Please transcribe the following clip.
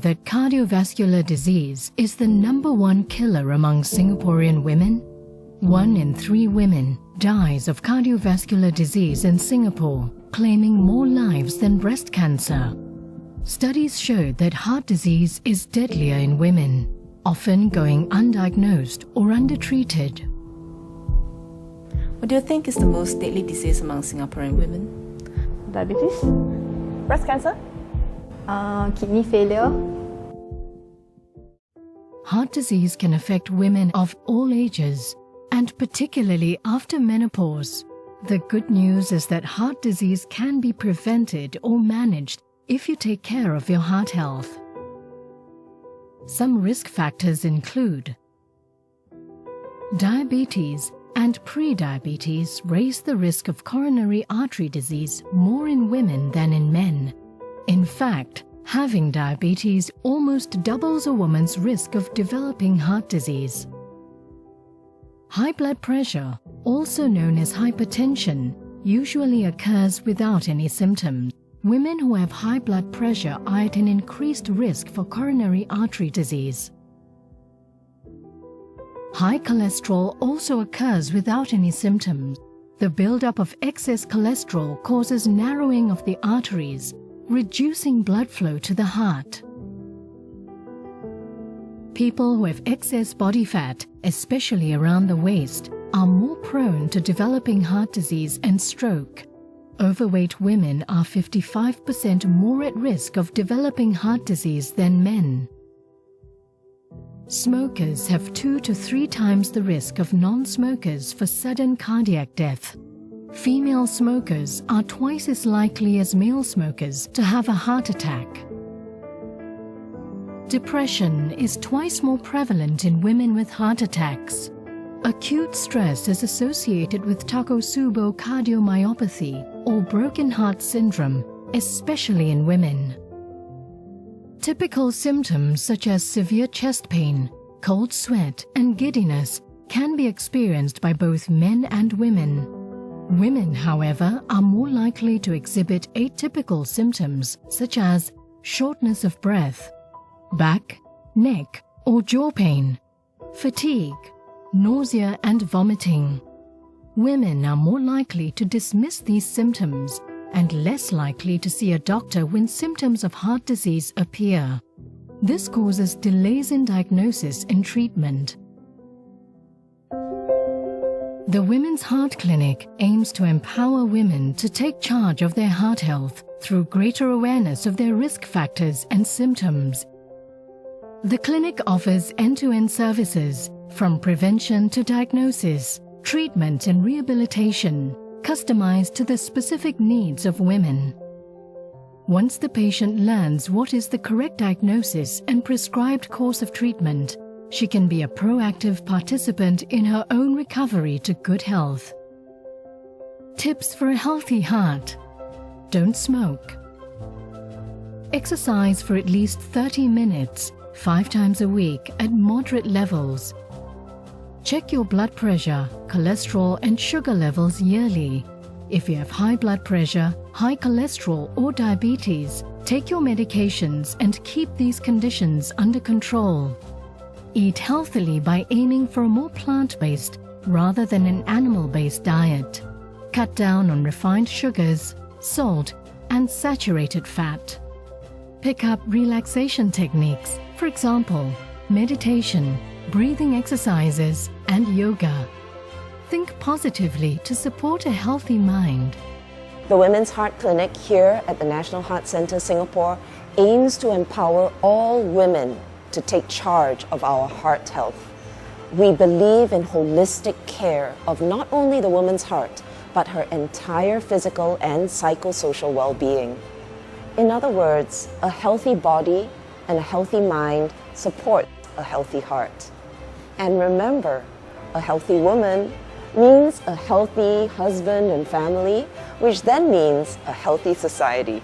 that cardiovascular disease is the #1 killer among Singaporean women? 1 in 3 women dies of cardiovascular disease in Singapore, claiming more lives than breast cancer. Studies showed that heart disease is deadlier in women, often going undiagnosed or undertreated. What do you think is the most deadly disease among Singaporean women? Diabetes, breast cancer, kidney failure. Heart disease can affect women of all ages, and particularly after menopause. The good news is that heart disease can be prevented or managed if you take care of your heart health. Some risk factors include diabetes and pre-diabetes raise the risk of coronary artery disease more in women than in men. In fact, having diabetes almost doubles a woman's risk of developing heart disease. High blood pressure, also known as hypertension, usually occurs without any symptoms. Women who have high blood pressure are at an increased risk for coronary artery disease. High cholesterol also occurs without any symptoms. The buildup of excess cholesterol causes narrowing of the arteries, reducing blood flow to the heart. People who have excess body fat, especially around the waist, are more prone to developing heart disease and stroke. Overweight women are 55% more at risk of developing heart disease than men. Smokers have 2 to 3 times the risk of non-smokers for sudden cardiac death. Female smokers are twice as likely as male smokers to have a heart attack. Depression is twice more prevalent in women with heart attacks. Acute stress is associated with Takotsubo cardiomyopathy or broken heart syndrome, especially in women. Typical symptoms such as severe chest pain, cold sweat, and giddiness can be experienced by both men and women. Women, however, are more likely to exhibit atypical symptoms such as shortness of breath, back, neck, or jaw pain, fatigue, nausea and vomiting. Women are more likely to dismiss these symptoms and less likely to see a doctor when symptoms of heart disease appear. This causes delays in diagnosis and treatment. The Women's Heart Clinic aims to empower women to take charge of their heart health through greater awareness of their risk factors and symptoms. The clinic offers end-to-end services from prevention to diagnosis, treatment and rehabilitation, customized to the specific needs of women. Once the patient learns what is the correct diagnosis and prescribed course of treatment, she can be a proactive participant in her own recovery to good health. Tips for a healthy heart: don't smoke. Exercise for at least 30 minutes, 5 times a week at moderate levels. Check your blood pressure, cholesterol and sugar levels yearly. If you have high blood pressure, high cholesterol or diabetes, take your medications and keep these conditions under control. Eat healthily by aiming for a more plant-based rather than an animal-based diet. Cut down on refined sugars, salt, and saturated fat. Pick up relaxation techniques, for example, meditation, breathing exercises, and yoga. Think positively to support a healthy mind. The Women's Heart Clinic here at the National Heart Centre Singapore aims to empower all women to take charge of our heart health. We believe in holistic care of not only the woman's heart, but her entire physical and psychosocial well-being. In other words, a healthy body and a healthy mind support a healthy heart. And remember, a healthy woman means a healthy husband and family, which then means a healthy society.